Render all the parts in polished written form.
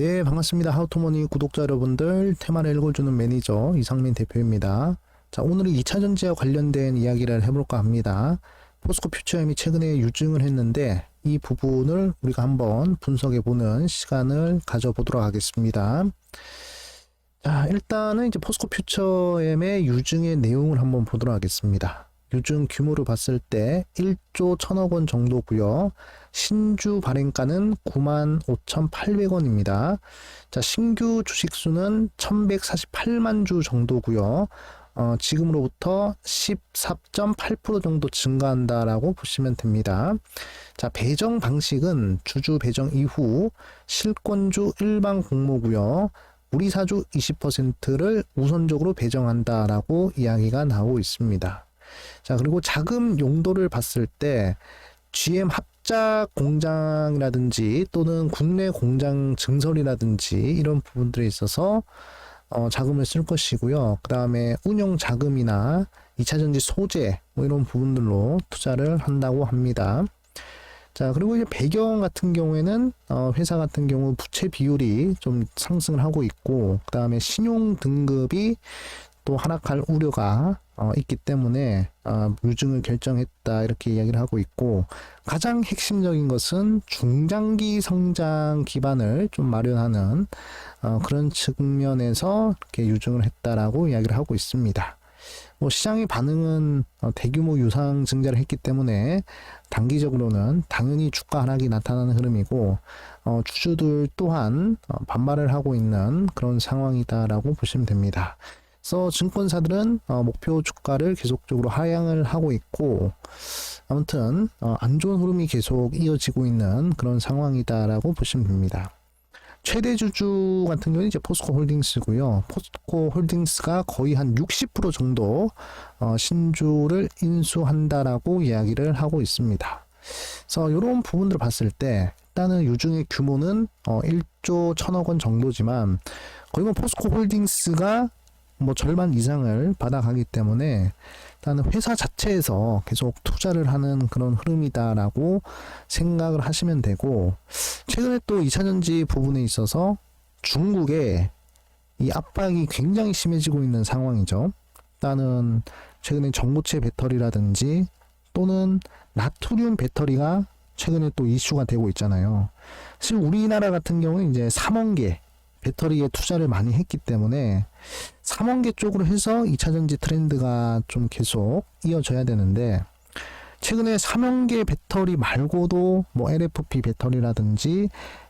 네, 반갑습니다. 하우투머니 구독자 여러분들, 테마를 읽어주는 매니저 이상민 대표입니다. 자, 오늘은 2차전지와 관련된 이야기를 해볼까 합니다. 포스코 퓨처엠이 최근에 유증을 했는데 이 부분을 우리가 한번 분석해보는 시간을 가져보도록 하겠습니다. 자, 일단은 이제 포스코 퓨처엠의 유증의 내용을 한번 보도록 하겠습니다. 유증 규모를 봤을 때 1조 1000억 원 정도고요. 신주 발행가는 95,800원입니다. 자, 신규 주식수는 1148만 주 정도고요. 지금으로부터 14.8% 정도 증가한다라고 보시면 됩니다. 자, 배정 방식은 주주 배정 이후 실권주 일반 공모고요. 우리사주 20%를 우선적으로 배정한다라고 이야기가 나오고 있습니다. 자, 그리고 자금 용도를 봤을 때 GM 합작 공장이라든지 또는 국내 공장 증설이라든지 이런 부분들에 있어서 자금을 쓸 것이고요. 그 다음에 운용 자금이나 2차전지 소재 뭐 이런 부분들로 투자를 한다고 합니다. 자, 그리고 이제 배경 같은 경우에는 회사 같은 경우 부채 비율이 좀 상승을 하고 있고, 그 다음에 신용 등급이 또 하락할 우려가 있기 때문에 유증을 결정했다 이렇게 이야기를 하고 있고, 가장 핵심적인 것은 중장기 성장 기반을 좀 마련하는 그런 측면에서 이렇게 유증을 했다라고 이야기를 하고 있습니다. 뭐 시장의 반응은 대규모 유상 증자를 했기 때문에 단기적으로는 당연히 주가 하락이 나타나는 흐름이고, 주주들 또한 반발을 하고 있는 그런 상황이다라고 보시면 됩니다. 그래서 증권사들은 목표 주가를 계속적으로 하향을 하고 있고, 아무튼 안 좋은 흐름이 계속 이어지고 있는 그런 상황이다라고 보시면 됩니다. 최대 주주 같은 경우는 이제 포스코 홀딩스고요. 포스코 홀딩스가 거의 한 60% 정도 신주를 인수한다라고 이야기를 하고 있습니다. 그래서 이런 부분들을 봤을 때 일단은 유증의 규모는 1조 1000억 원 정도지만 거의 뭐 포스코 홀딩스가 뭐 절반 이상을 받아가기 때문에 일단은 회사 자체에서 계속 투자를 하는 그런 흐름이다라고 생각을 하시면 되고, 최근에 또 2차전지 부분에 있어서 중국의 이 압박이 굉장히 심해지고 있는 상황이죠. 일단은 최근에 전고체 배터리라든지 또는 나트륨 배터리가 최근에 또 이슈가 되고 있잖아요. 사실 우리나라 같은 경우는 이제 3원계 배터리에 투자를 많이 했기 때문에 3원계 쪽으로 해서 2차전지 트렌드가 좀 계속 이어져야 되는데, 최근에 3원계 배터리 말고도 뭐 LFP 배터리라든지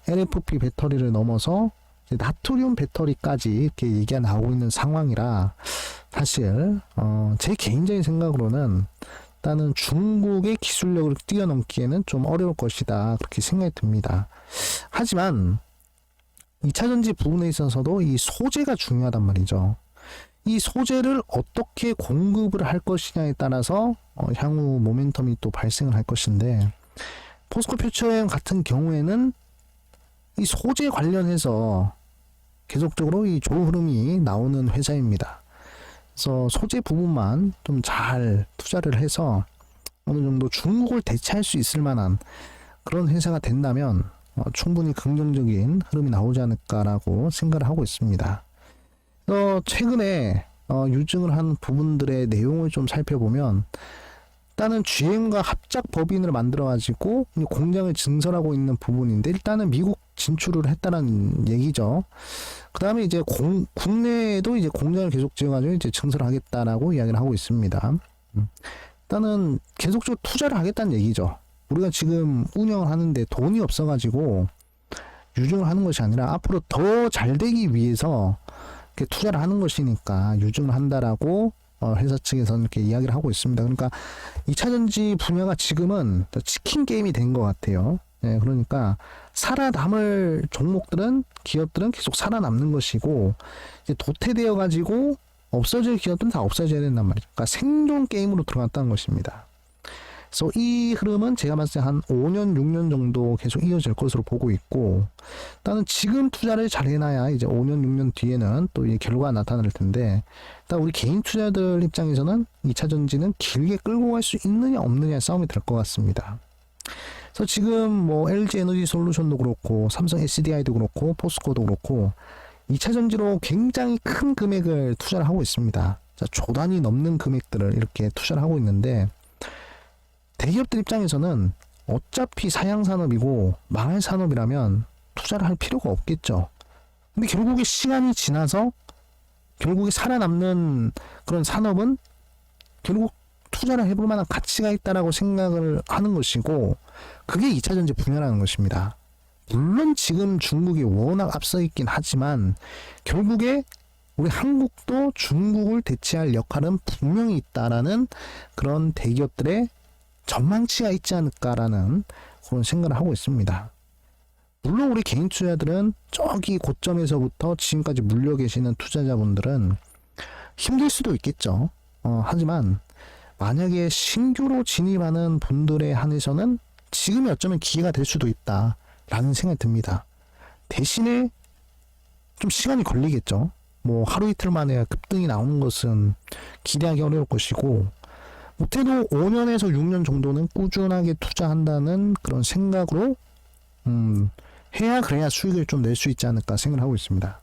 LFP 배터리를 넘어서 이제 나트륨 배터리까지 이렇게 얘기가 나오고 있는 상황이라, 사실 제 개인적인 생각으로는 일단은 중국의 기술력을 뛰어넘기에는 좀 어려울 것이다 그렇게 생각이 듭니다. 하지만 2차전지 부분에 있어서도 이 소재가 중요하단 말이죠. 이 소재를 어떻게 공급을 할 것이냐에 따라서 향후 모멘텀이 또 발생을 할 것인데, 포스코 퓨처엠 같은 경우에는 이 소재 관련해서 계속적으로 이 좋은 흐름이 나오는 회사입니다. 그래서 소재 부분만 좀 잘 투자를 해서 어느 정도 중국을 대체할 수 있을 만한 그런 회사가 된다면 충분히 긍정적인 흐름이 나오지 않을까라고 생각을 하고 있습니다. 최근에 유증을 한 부분들의 내용을 좀 살펴보면, 일단은 GM과 합작 법인을 만들어 가지고 공장을 증설하고 있는 부분인데, 일단은 미국 진출을 했다는 얘기죠. 그 다음에 이제 국내에도 이제 공장을 계속 지어가지고 이제 증설하겠다라고 이야기를 하고 있습니다. 일단은 계속적으로 투자를 하겠다는 얘기죠. 우리가 지금 운영을 하는데 돈이 없어가지고 유증을 하는 것이 아니라 앞으로 더 잘 되기 위해서 이렇게 투자를 하는 것이니까 유증을 한다라고 회사 측에서는 이렇게 이야기를 하고 있습니다. 그러니까 2차전지 분야가 지금은 치킨 게임이 된 것 같아요. 네, 그러니까 살아남을 종목들은, 기업들은 계속 살아남는 것이고, 이제 도태되어 가지고 없어질 기업들은 다 없어져야 된단 말이죠. 그러니까 생존 게임으로 들어갔다는 것입니다. 그래서 이 흐름은 제가 봤을 때 한 5년, 6년 정도 계속 이어질 것으로 보고 있고, 일단은 지금 투자를 잘 해놔야 이제 5년, 6년 뒤에는 또 이 결과가 나타날 텐데, 일단 우리 개인 투자들 입장에서는 2차전지는 길게 끌고 갈 수 있느냐 없느냐의 싸움이 될 것 같습니다. 그래서 지금 뭐 LG 에너지 솔루션도 그렇고 삼성 SDI도 그렇고 포스코도 그렇고 2차 전지로 굉장히 큰 금액을 투자를 하고 있습니다. 자, 조 단위 넘는 금액들을 이렇게 투자를 하고 있는데 대기업들 입장에서는 어차피 사양 산업이고 망할 산업이라면 투자를 할 필요가 없겠죠. 근데 결국에 시간이 지나서 결국에 살아남는 그런 산업은 결국 투자를 해볼 만한 가치가 있다라고 생각을 하는 것이고 그게 2차 전지 분야라는 것입니다. 물론 지금 중국이 워낙 앞서 있긴 하지만 결국에 우리 한국도 중국을 대체할 역할은 분명히 있다라는 그런 대기업들의 전망치가 있지 않을까라는 그런 생각을 하고 있습니다. 물론 우리 개인 투자들은 저기 고점에서부터 지금까지 물려 계시는 투자자분들은 힘들 수도 있겠죠. 하지만 만약에 신규로 진입하는 분들에 한해서는 지금이 어쩌면 기회가 될 수도 있다라는 생각이 듭니다. 대신에 좀 시간이 걸리겠죠. 뭐 하루 이틀 만에 급등이 나오는 것은 기대하기 어려울 것이고 못해도 5년에서 6년 정도는 꾸준하게 투자한다는 그런 생각으로 해야 그래야 수익을 좀 낼 수 있지 않을까 생각을 하고 있습니다.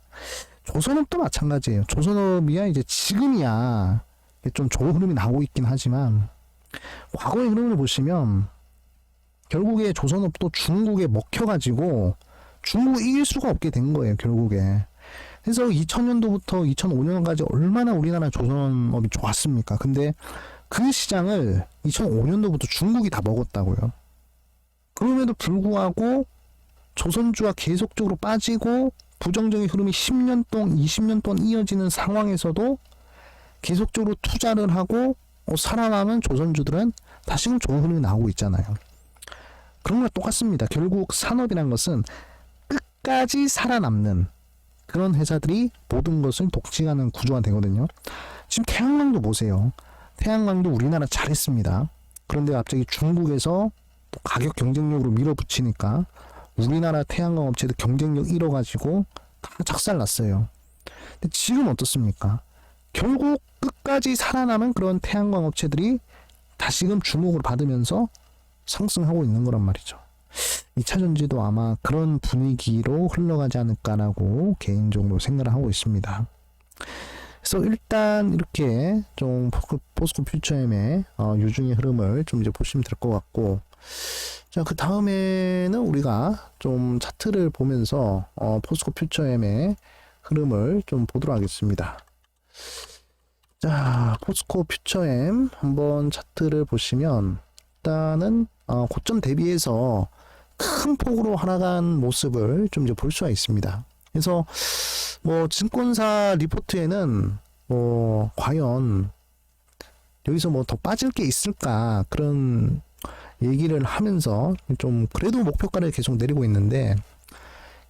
조선업도 마찬가지예요. 조선업이야 이제 지금이야 좀 좋은 흐름이 나오고 있긴 하지만 과거의 흐름을 보시면 결국에 조선업도 중국에 먹혀가지고 중국을 이길 수가 없게 된 거예요. 결국에. 그래서 2000년도부터 2005년까지 얼마나 우리나라 조선업이 좋았습니까? 근데 그 시장을 2005년도부터 중국이 다 먹었다고요. 그럼에도 불구하고 조선주가 계속적으로 빠지고 부정적인 흐름이 10년 동안 20년 동안 이어지는 상황에서도 계속적으로 투자를 하고 살아남은 조선주들은 다시금 좋은 흐름이 나오고 있잖아요. 그런 거랑 똑같습니다. 결국 산업이란 것은 끝까지 살아남는 그런 회사들이 모든 것을 독식하는 구조가 되거든요. 지금 태양광도 보세요. 태양광도 우리나라 잘했습니다. 그런데 갑자기 중국에서 또 가격 경쟁력으로 밀어붙이니까 우리나라 태양광 업체도 경쟁력 잃어가지고 다 작살났어요. 근데 지금 어떻습니까? 결국 끝까지 살아남은 그런 태양광 업체들이 다시금 주목을 받으면서 상승하고 있는 거란 말이죠. 2차 전지도 아마 그런 분위기로 흘러가지 않을까라고 개인적으로 생각을 하고 있습니다. 그래서 일단 이렇게 좀 포스코 퓨처엠의 유중의 흐름을 좀 이제 보시면 될 것 같고, 자, 그 다음에는 우리가 좀 차트를 보면서 포스코 퓨처엠의 흐름을 좀 보도록 하겠습니다. 자, 포스코 퓨처엠 한번 차트를 보시면 일단은 고점 대비해서 큰 폭으로 하락한 모습을 좀 이제 볼 수가 있습니다. 그래서 뭐 증권사 리포트에는 뭐 과연 여기서 뭐 더 빠질 게 있을까 그런 얘기를 하면서 좀 그래도 목표가를 계속 내리고 있는데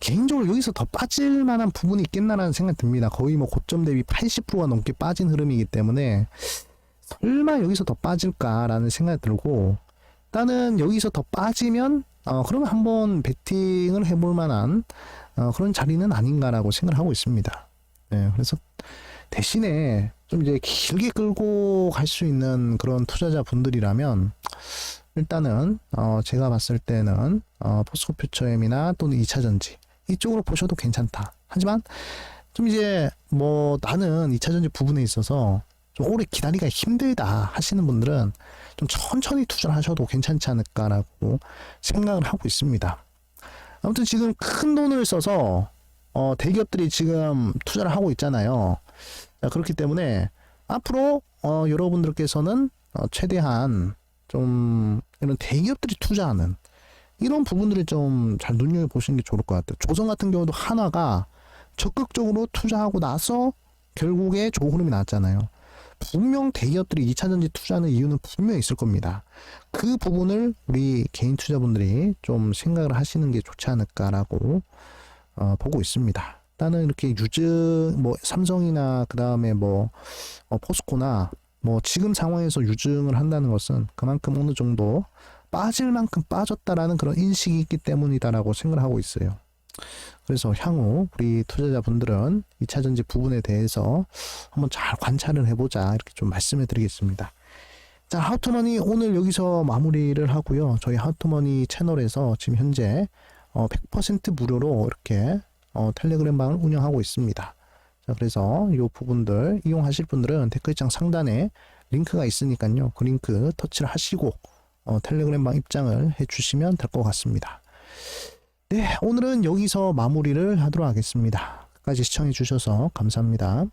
개인적으로 여기서 더 빠질 만한 부분이 있겠나라는 생각이 듭니다. 거의 뭐 고점 대비 80%가 넘게 빠진 흐름이기 때문에 설마 여기서 더 빠질까라는 생각이 들고, 일단은 여기서 더 빠지면 그러면 한번 베팅을 해볼 만한 그런 자리는 아닌가라고 생각을 하고 있습니다. 네, 그래서 대신에 좀 이제 길게 끌고 갈 수 있는 그런 투자자 분들이라면 일단은 제가 봤을 때는 포스코 퓨처엠이나 또는 2차 전지 이쪽으로 보셔도 괜찮다. 하지만 좀 이제 뭐 나는 2차 전지 부분에 있어서 좀 오래 기다리기가 힘들다 하시는 분들은 좀 천천히 투자를 하셔도 괜찮지 않을까라고 생각을 하고 있습니다. 아무튼 지금 큰 돈을 써서 대기업들이 지금 투자를 하고 있잖아요. 그렇기 때문에 앞으로 여러분들께서는 최대한 좀 이런 대기업들이 투자하는 이런 부분들을 좀 잘 눈여겨보시는 게 좋을 것 같아요. 조선 같은 경우도 한화가 적극적으로 투자하고 나서 결국에 좋은 흐름이 나왔잖아요. 분명 대기업들이 2차 전지 투자하는 이유는 분명히 있을 겁니다. 그 부분을 우리 개인 투자분들이 좀 생각을 하시는 게 좋지 않을까라고 보고 있습니다. 일단은 이렇게 유증 뭐 삼성이나 그 다음에 뭐 포스코나 뭐 지금 상황에서 유증을 한다는 것은 그만큼 어느 정도 빠질 만큼 빠졌다라는 그런 인식이 있기 때문이다라고 생각을 하고 있어요. 그래서 향후 우리 투자자분들은 2차 전지 부분에 대해서 한번 잘 관찰을 해보자 이렇게 좀 말씀을 드리겠습니다. 자, 하우투머니 오늘 여기서 마무리를 하고요. 저희 하우투머니 채널에서 지금 현재 100% 무료로 이렇게 텔레그램 방을 운영하고 있습니다. 자, 그래서 이 부분들 이용하실 분들은 댓글창 상단에 링크가 있으니까요. 그 링크 터치를 하시고 텔레그램 방 입장을 해주시면 될 것 같습니다. 네, 오늘은 여기서 마무리를 하도록 하겠습니다. 끝까지 시청해 주셔서 감사합니다.